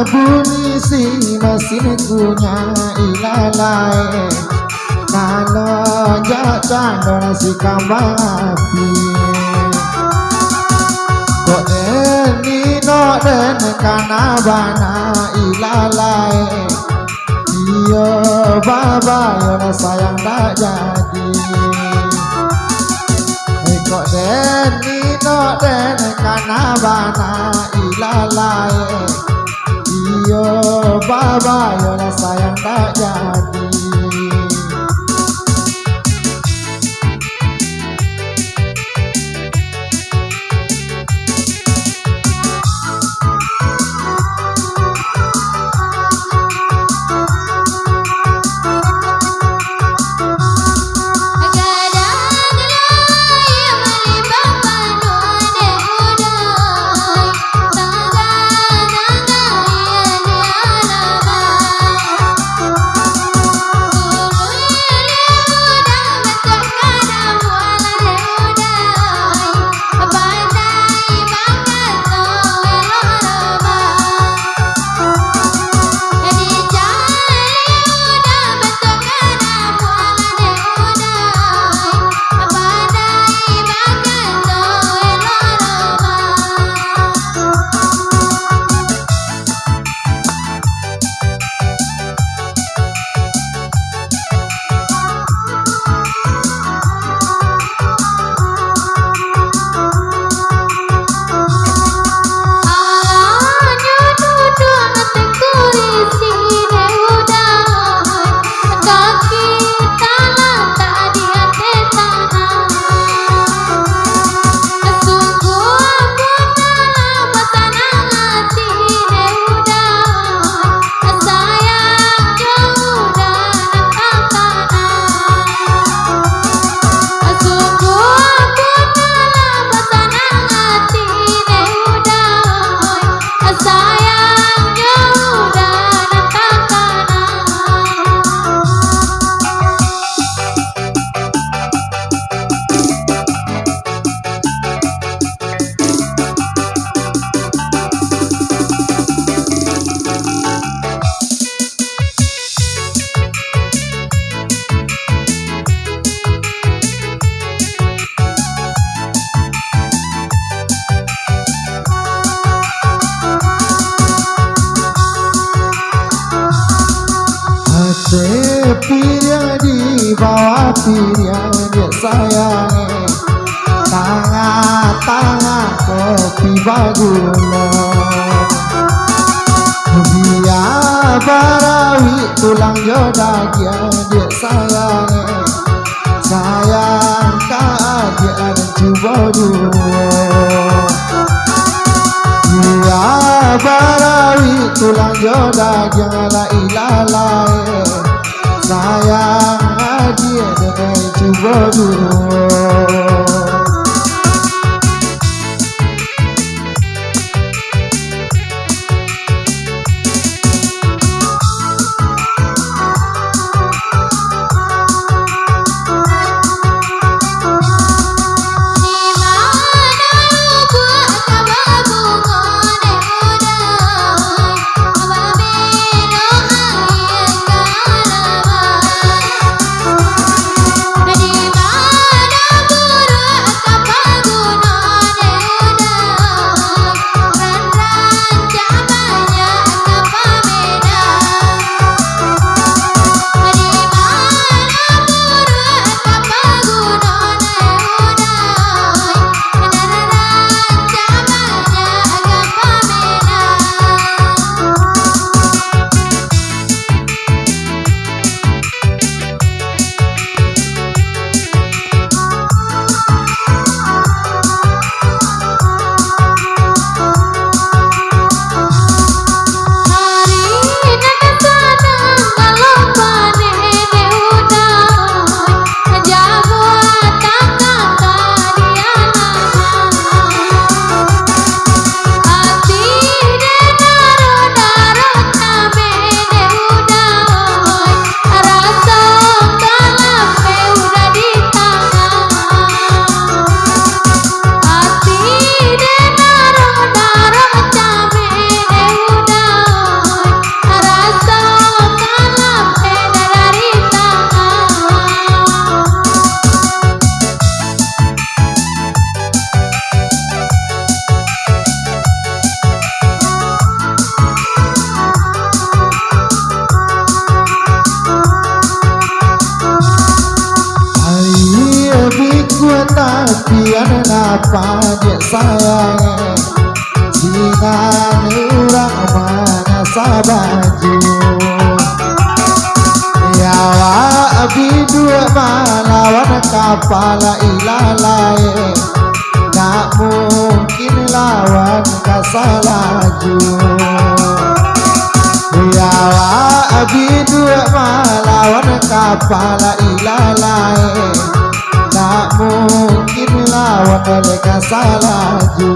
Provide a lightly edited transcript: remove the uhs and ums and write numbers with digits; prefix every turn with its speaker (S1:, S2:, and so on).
S1: bunyi si mesin punya ilalai kalau jatuh si kambang api kok ini no dan kana bana ilalai iyo baba yo sayang tak jadi kok ini no dan kana bana ilalai iyo baba yo sayang tak jadi Sepirnya di bawah pirnya dia sayangi tangan kopi baguna biar barawi tulang jodoh dia sayangi sayang dia ada coba dua biar barawi tulang jodoh la ilalai sayang dia dengan coba dua
S2: Di mana
S1: pian napa dia sayang Jingan orang mana sabaju Yawa bidua malawan kapala ilalai Tak mungkin lawan kasalaju Yawa bidua malawan kapala ilalai Tak mungkin lawan kasalaju